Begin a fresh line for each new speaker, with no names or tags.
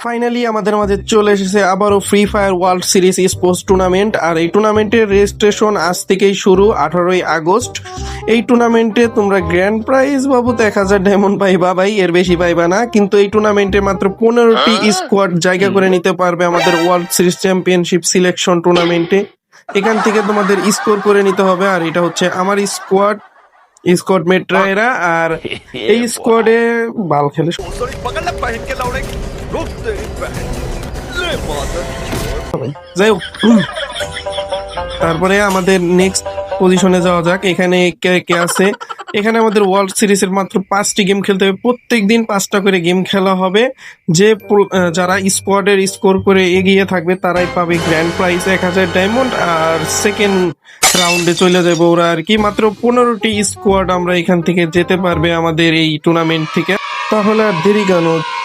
Finally আমাদের মাঝে চলে এসেছে আবারও Free Fire world series sports tournament. আর এই টুর্নামেন্টের রেজিস্ট্রেশন আজ থেকেই শুরু 18ই আগস্ট। এই টুর্নামেন্টে তোমরা গ্র্যান্ড প্রাইজ বাবদ 1000 ডায়মন্ড পাইবা ভাই, এর বেশি পাইবা না। কিন্তু এই টুর্নামেন্টে মাত্র 15টি স্কোয়াড জায়গা করে নিতে পারবে আমাদের ওয়ার্ল্ড সিরিজ চ্যাম্পিয়নশিপ সিলেকশন টুর্নামেন্টে। এখান থেকে তোমাদের স্কোর করে নিতে হবে। আর এটা হচ্ছে আমার স্কোয়াড মেটরা এরা। আর এই স্কোয়াডে বাল খেলে
सॉरी पकड़ ले बहन के लौड़े रुक तेरी बहन ले मादर
যাই হোক, তারপরে আমাদের নেক্সট পজিশনে যাওয়া যাক। এখানে কে কে আছে? এখানে আমাদের ওয়ার্ল্ড সিরিজের মাত্র 5টি গেম খেলতে হবে। প্রত্যেক দিন 5টা করে গেম খেলা হবে। যারা স্কোয়াডের স্কোর করে এগিয়ে থাকবে তারাই পাবে গ্র্যান্ড প্রাইজ 1000 ডায়মন্ড। আর সেকেন্ড রাউন্ডে চলে যাবে ওরা আর কি। মাত্র 15টি স্কোয়াড আমরা এখান থেকে যেতে পারবে আমাদের এই টুর্নামেন্ট থেকে। তাহলে আর দেরি কেন?